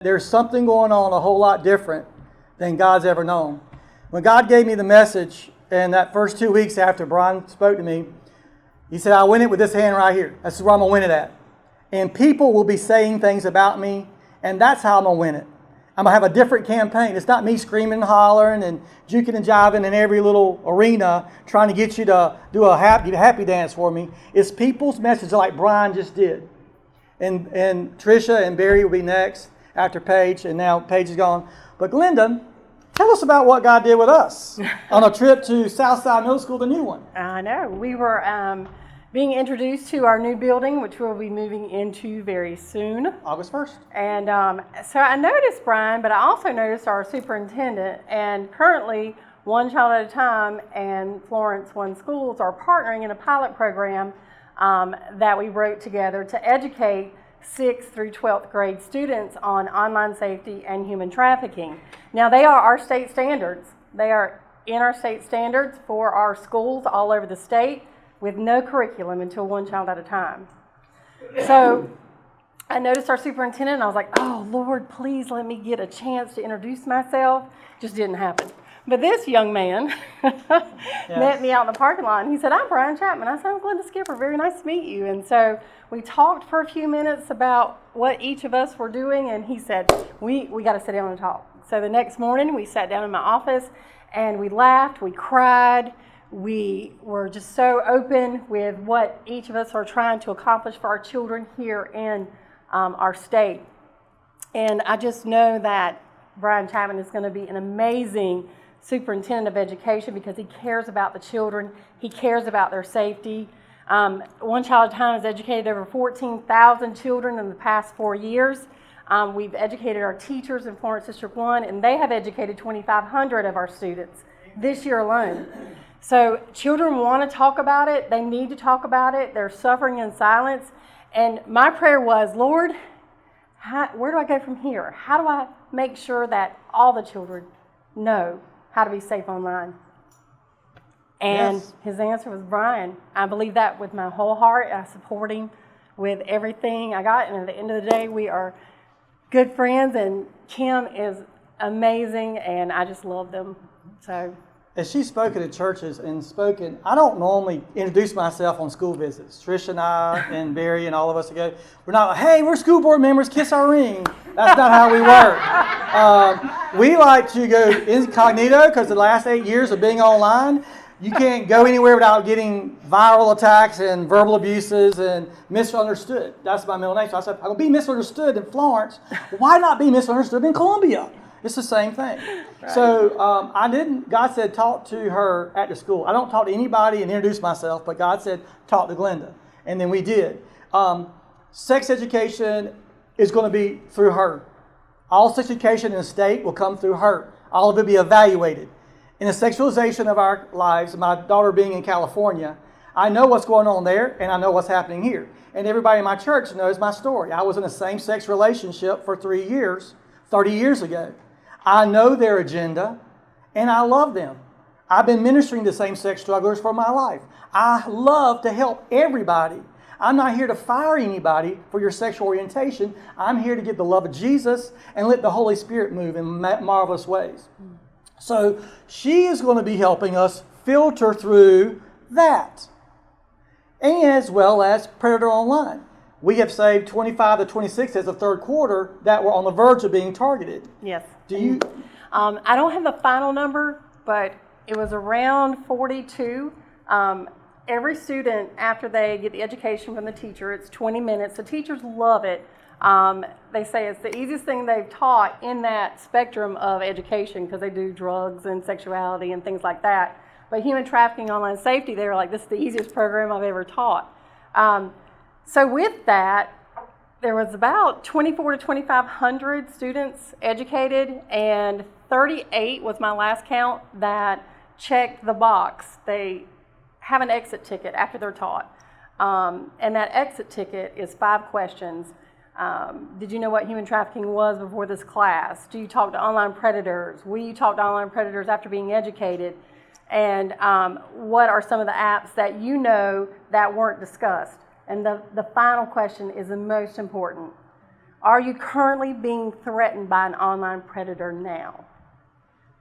There's something going on a whole lot different than God's ever known. When God gave me the message in that first 2 weeks after Brian spoke to me, he said, I win it with this hand right here. That's where I'm going to win it at. And people will be saying things about me, and that's how I'm going to win it. I'm going to have a different campaign. It's not me screaming and hollering and juking and jiving in every little arena trying to get you to do a happy dance for me. It's people's message like Brian just did. And Tricia and Barry will be next after Paige, and now Paige is gone. But Glenda, tell us about what God did with us on a trip to Southside Middle School, the new one. I know. We were being introduced to our new building, which we'll be moving into very soon. August 1st. And so I noticed Brian, but I also noticed our superintendent. And currently, One Child at a Time and Florence One Schools are partnering in a pilot program that we wrote together to educate 6th through 12th grade students on online safety and human trafficking. Now, they are our state standards. They are in our state standards for our schools all over the state with no curriculum until One Child at a Time. So I noticed our superintendent and I was like, oh, Lord, please let me get a chance to introduce myself. Just didn't happen. But this young man met me out in the parking lot, and he said, I'm Brian Chapman. I said, I'm Glenda Skipper. Very nice to meet you. And so we talked for a few minutes about what each of us were doing, and he said, we got to sit down and talk. So the next morning, we sat down in my office, and we laughed, we cried. We were just so open with what each of us are trying to accomplish for our children here in our state. And I just know that Brian Chapman is going to be an amazing superintendent of education because he cares about the children. He cares about their safety. One Child at a Time has educated over 14,000 children in the past 4 years. We've educated our teachers in Florence District 1, and they have educated 2,500 of our students this year alone. So children want to talk about it. They need to talk about it. They're suffering in silence. And my prayer was, Lord, where do I go from here? How do I make sure that all the children know how to be safe online? And His answer was, Brian, I believe that with my whole heart. I support him with everything I got. And at the end of the day, we are good friends. And Kim is amazing. And I just love them. So as she's spoken at churches and spoken, I don't normally introduce myself on school visits. Tricia and I and Barry and all of us go, we're not like, hey, we're school board members, kiss our ring. That's not how we work. We like to go incognito because the last 8 years of being online, you can't go anywhere without getting viral attacks and verbal abuses and misunderstood. That's my middle name. So I said, I'm going to be misunderstood in Florence. Why not be misunderstood in Columbia? It's the same thing. Right. So God said, talk to her at the school. I don't talk to anybody and introduce myself, but God said, talk to Glenda. And then we did. Sex education is going to be through her. All sex education in the state will come through her. All of it will be evaluated. In the sexualization of our lives, my daughter being in California, I know what's going on there and I know what's happening here. And everybody in my church knows my story. I was in a same-sex relationship for 3 years, 30 years ago. I know their agenda, and I love them. I've been ministering to same-sex strugglers for my life. I love to help everybody. I'm not here to fire anybody for your sexual orientation. I'm here to get the love of Jesus and let the Holy Spirit move in marvelous ways. So she is going to be helping us filter through that, as well as Predator Online. We have saved 25 to 26 as of third quarter that were on the verge of being targeted. Yes. Do you? I don't have the final number, but it was around 42. Every student, after they get the education from the teacher, it's 20 minutes. The teachers love it. They say it's the easiest thing they've taught in that spectrum of education because they do drugs and sexuality and things like that. But human trafficking, online safety, they were like, this is the easiest program I've ever taught. So with that, there was about 24 to 2,500 students educated, and 38 was my last count that checked the box. They have an exit ticket after they're taught. And that exit ticket is 5 questions. Did you know what human trafficking was before this class? Do you talk to online predators? Will you talk to online predators after being educated? And what are some of the apps that you know that weren't discussed? And the final question is the most important. Are you currently being threatened by an online predator now?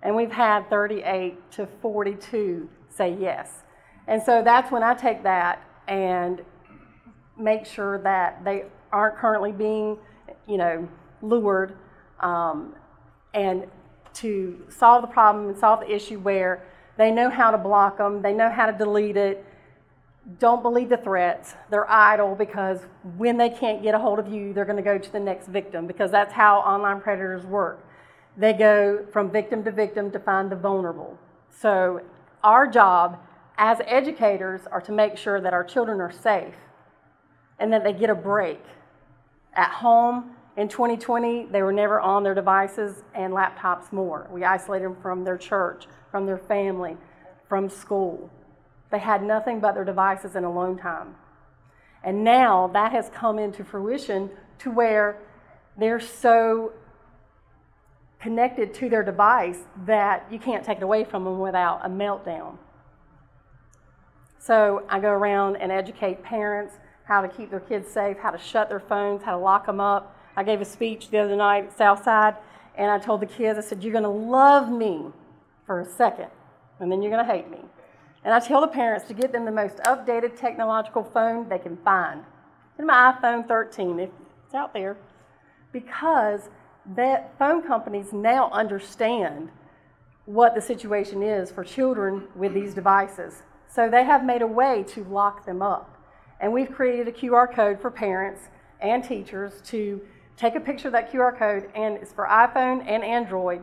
And we've had 38 to 42 say yes. And so that's when I take that and make sure that they aren't currently being, lured, and to solve the problem and solve the issue where they know how to block them, they know how to delete it. Don't believe the threats. They're idle, because when they can't get a hold of you, they're going to go to the next victim, because that's how online predators work. They go from victim to find the vulnerable. So our job as educators are to make sure that our children are safe and that they get a break. At home in 2020, they were never on their devices and laptops more. We isolated them from their church, from their family, from school. They had nothing but their devices and alone time. And now that has come into fruition to where they're so connected to their device that you can't take it away from them without a meltdown. So I go around and educate parents how to keep their kids safe, how to shut their phones, how to lock them up. I gave a speech the other night at Southside, and I told the kids, I said, you're going to love me for a second, and then you're going to hate me. And I tell the parents to get them the most updated technological phone they can find. Get my iPhone 13, if it's out there, because that phone companies now understand what the situation is for children with these devices. So they have made a way to lock them up. And we've created a QR code for parents and teachers to take a picture of that QR code, and it's for iPhone and Android,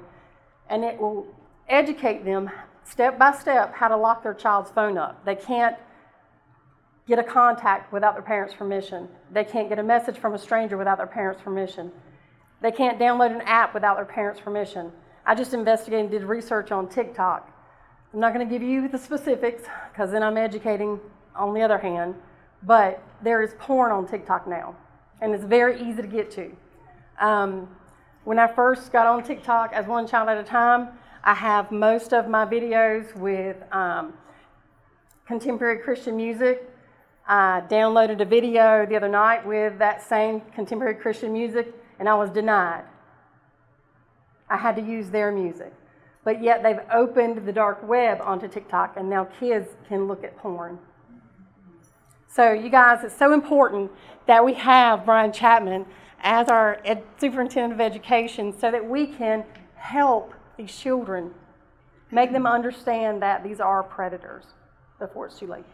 and it will educate them step by step how to lock their child's phone up. They can't get a contact without their parents' permission. They can't get a message from a stranger without their parents' permission. They can't download an app without their parents' permission. I just investigated and did research on TikTok. I'm not going to give you the specifics, because then I'm educating on the other hand, but there is porn on TikTok now, and it's very easy to get to. When I first got on TikTok as One Child at a Time, I have most of my videos with contemporary Christian music. I downloaded a video the other night with that same contemporary Christian music, and I was denied. I had to use their music. But yet they've opened the dark web onto TikTok, and now kids can look at porn. So you guys, it's so important that we have Brian Chapman as our superintendent of education, so that we can help these children, make them understand that these are predators before it's too late.